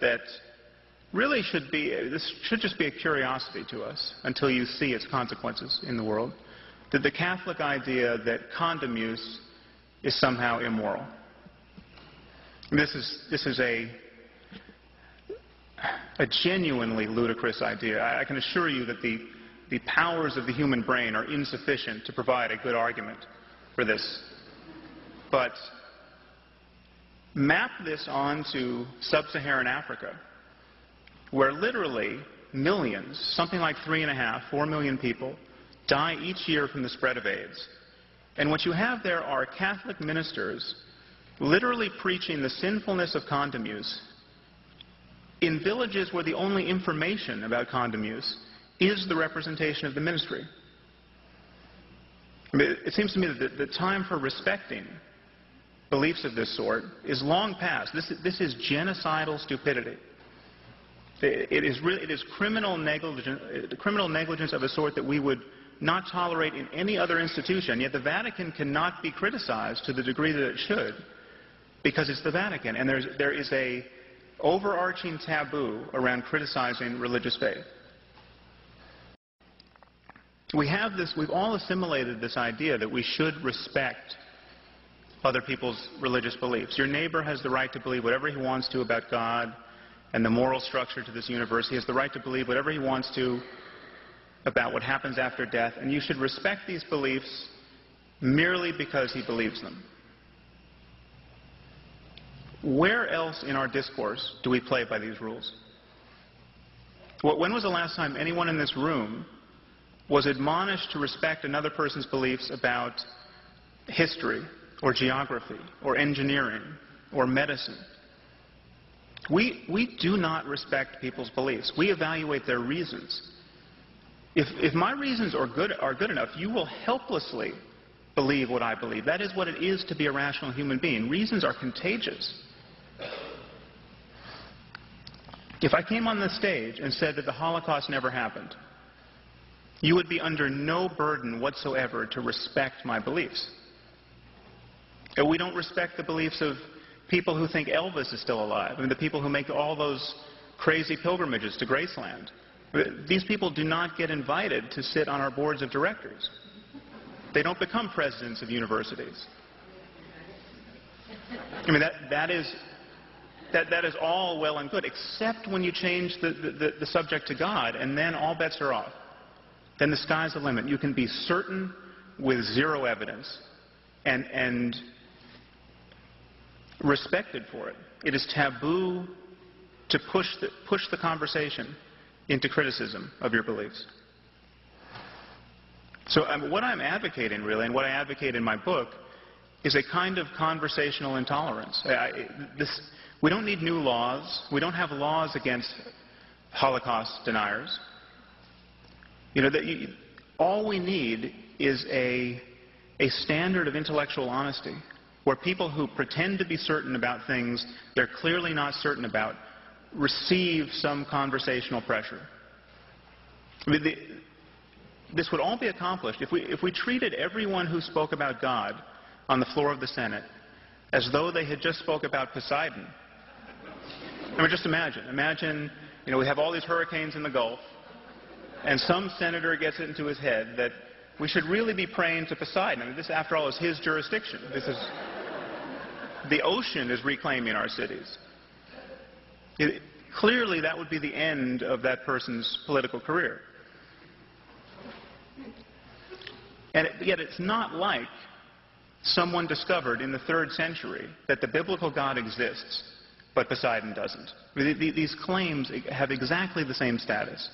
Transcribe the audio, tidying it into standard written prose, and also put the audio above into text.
that really this should just be a curiosity to us until you see its consequences in the world. That the Catholic idea that condom use is somehow immoral. This is a genuinely ludicrous idea. I can assure you that the powers of the human brain are insufficient to provide a good argument for this. But map this onto sub-Saharan Africa, where literally millions, something like 3.5, 4 million people, die each year from the spread of AIDS. And what you have there are Catholic ministers literally preaching the sinfulness of condom use in villages where the only information about condom use is the representation of the ministry. I mean, it seems to me that the time for respecting beliefs of this sort is long past. This is genocidal stupidity. It is criminal negligence of a sort that we would not tolerate in any other institution. Yet the Vatican cannot be criticized to the degree that it should, because it's the Vatican, and there is a overarching taboo around criticizing religious faith. We've all assimilated this idea that we should respect other people's religious beliefs. Your neighbor has the right to believe whatever he wants to about God and the moral structure to this universe. He has the right to believe whatever he wants to about what happens after death, and you should respect these beliefs merely because he believes them. Where else in our discourse do we play by these rules? When was the last time anyone in this room was admonished to respect another person's beliefs about history or geography or engineering or medicine? We do not respect people's beliefs. We evaluate their reasons. If my reasons are good enough, you will helplessly believe what I believe. That is what it is to be a rational human being. Reasons are contagious. If I came on the stage and said that the Holocaust never happened, you would be under no burden whatsoever to respect my beliefs. And we don't respect the beliefs of people who think Elvis is still alive. I mean, the people who make all those crazy pilgrimages to Graceland. These people do not get invited to sit on our boards of directors. They don't become presidents of universities. I mean, that is all well and good, except when you change the subject to God, and then all bets are off. Then the sky's the limit. You can be certain with zero evidence and respected for it. It is taboo to push the conversation into criticism of your beliefs. So what I'm advocating, really, and what I advocate in my book, is a kind of conversational intolerance. We don't need new laws. We don't have laws against Holocaust deniers. All we need is a standard of intellectual honesty where people who pretend to be certain about things they're clearly not certain about receive some conversational pressure. I mean, this would all be accomplished if we treated everyone who spoke about God on the floor of the Senate as though they had just spoke about Poseidon. I mean, just imagine, we have all these hurricanes in the Gulf, and some senator gets it into his head that we should really be praying to Poseidon. I mean, this, after all, is his jurisdiction. The ocean is reclaiming our cities. Clearly, that would be the end of that person's political career. And yet it's not like someone discovered in the 3rd century that the biblical God exists, but Poseidon doesn't. These claims have exactly the same status.